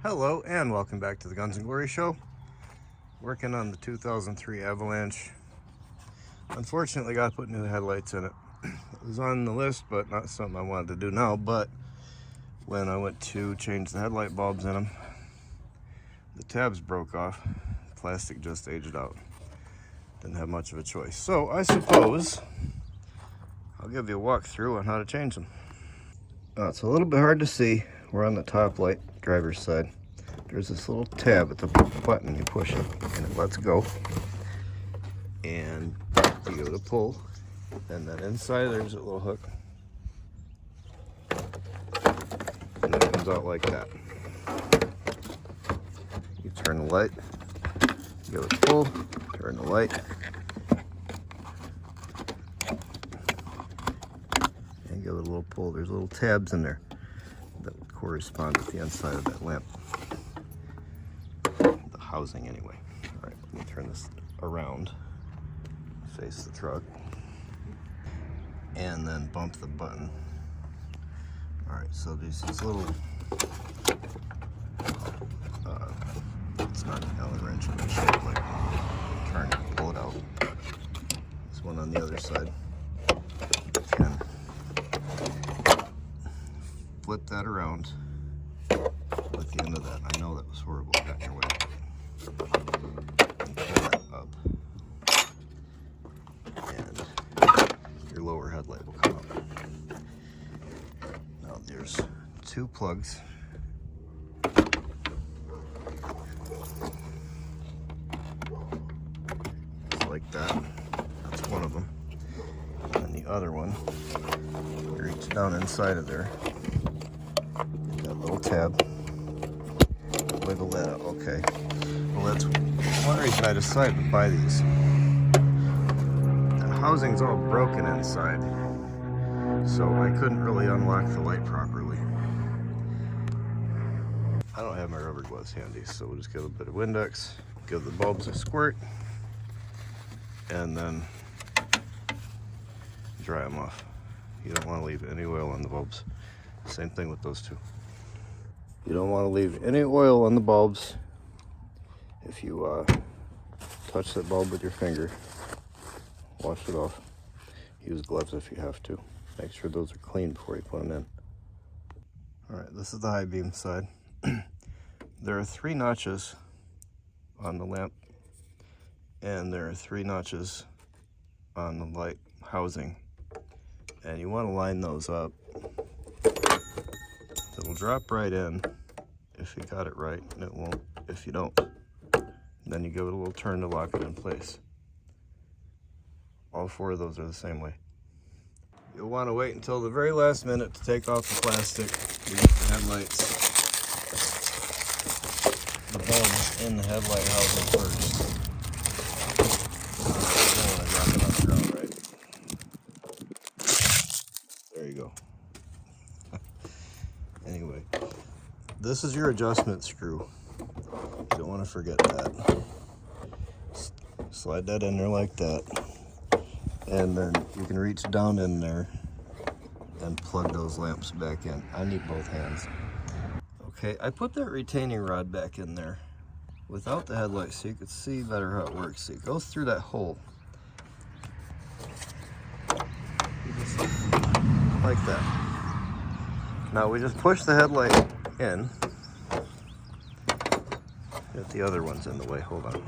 Hello and welcome back to the Guns and Glory show. Working on the 2003 Avalanche. Unfortunately got to put new headlights in it. It was on the list but not something I wanted to do now, but when I went to change the headlight bulbs in them, the tabs broke off. Plastic just aged out. Didn't have much of a choice. So I suppose I'll give you a walkthrough on how to change them. It's a little bit hard to see. We're on the top light, driver's side. There's this little tab at the button. You push it and it lets go. And you go to pull. And then inside there's a little hook. And it comes out like that. You turn the light. You go to pull. Turn the light. And give it a little pull. There's little tabs in there that would correspond with the inside of that lamp. The housing anyway. All right, let me turn this around, face the truck, and then bump the button. All right, so there's these little, it's not an Allen wrench, in the shape like turn it, pull it out. This one on the other side. And flip that around with the end of that. I know that was horrible, got in your way. And pull that up. And your lower headlight will come up. Now there's two plugs. Just like that. That's one of them. And the other one, you reach down inside of there. That little tab, wiggle that out. Okay, well that's one reason I decided to buy these. The housing's all broken inside, so I couldn't really unlock the light properly. I don't have my rubber gloves handy, so we'll just get a bit of Windex, give the bulbs a squirt, and then dry them off. You don't want to leave any oil on the bulbs. Same thing with those two. You don't want to leave any oil on the bulbs. If you touch that bulb with your finger, wash it off. Use gloves if you have to. Make sure those are clean before you put them in. Alright, this is the high beam side. There are 3 notches on the lamp, and there are 3 notches on the light housing. And you want to line those up. It'll drop right in if you got it right, and it won't if you don't. Then you give it a little turn to lock it in place. All 4 of those are the same way. You'll want to wait until the very last minute to take off the plastic, to get the headlights, the bulbs in the headlight housing first. There you go. Anyway, this is your adjustment screw. You don't want to forget that. Slide that in there like that. And then you can reach down in there and plug those lamps back in. I need both hands. Okay, I put that retaining rod back in there without the headlight so you can see better how it works. So it goes through that hole. Like that. Now we just push the headlight in. Got the other ones in the way, hold on.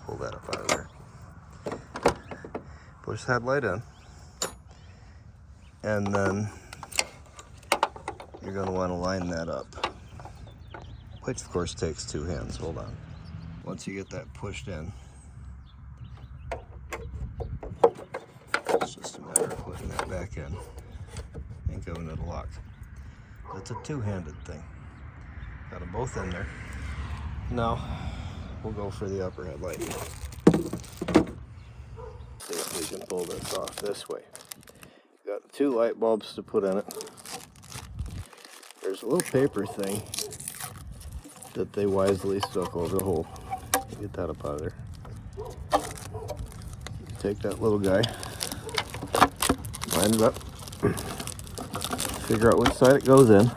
Pull that up out of there. Push the headlight in. And then you're gonna wanna line that up. Which of course takes 2 hands, hold on. Once you get that pushed in, it's just a matter of putting that back in and giving it a lock. It's a 2-handed thing. Got them both in there. Now we'll go for the upper headlight. See if we can pull this off this way. Got 2 light bulbs to put in it. There's a little paper thing that they wisely stuck over the hole. Get that up out of there. Take that little guy, line it up, figure out which side it goes in,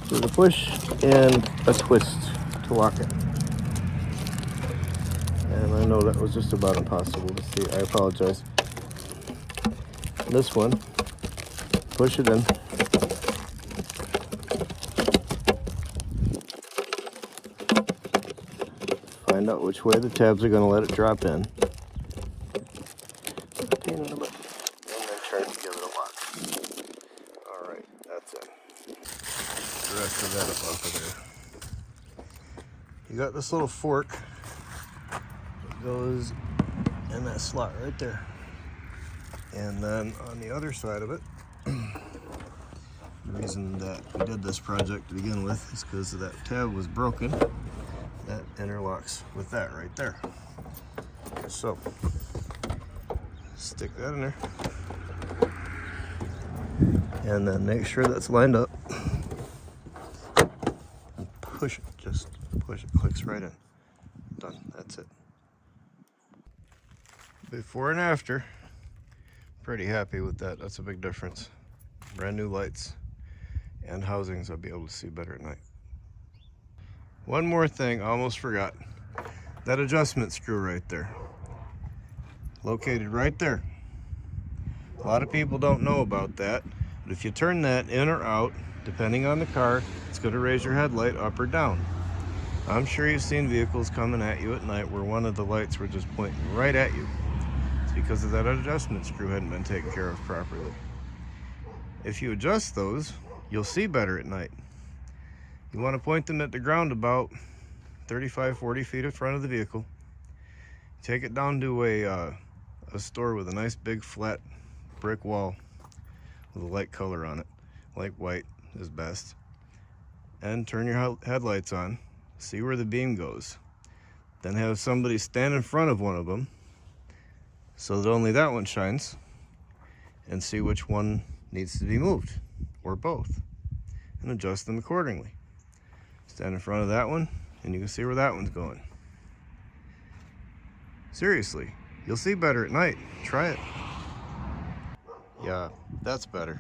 There's a push and a twist to lock it. And I know that was just about impossible to see. I apologize. This one, push it in. Find out which way the tabs are going to let it drop in. Pain in the butt. And then turn it to give it a lock. Alright, that's it. The rest of that up off of there. You got this little fork that goes in that slot right there. And then on the other side of it, the reason that we did this project to begin with is because that tab was broken. That interlocks with that right there. So, stick that in there. And then make sure that's lined up. And push it, just push it, clicks right in. Done, that's it. Before and after, pretty happy with that. That's a big difference. Brand new lights and housings, I'll be able to see better at night. One more thing, I almost forgot. That adjustment screw right there. Located right there. A lot of people don't know about that, but if you turn that in or out, depending on the car, it's going to raise your headlight up or down. I'm sure you've seen vehicles coming at you at night where one of the lights were just pointing right at you. It's because of that adjustment screw hadn't been taken care of properly. If you adjust those, you'll see better at night. You want to point them at the ground about 35-40 feet in front of the vehicle. Take it down to a store with a nice big flat brick wall with a light color on it. Light white is best. And turn your headlights on. See where the beam goes. Then have somebody stand in front of one of them so that only that one shines, and see which one needs to be moved, or both, and adjust them accordingly. Stand in front of that one, and you can see where that one's going. Seriously, you'll see better at night. Try it. Yeah, that's better.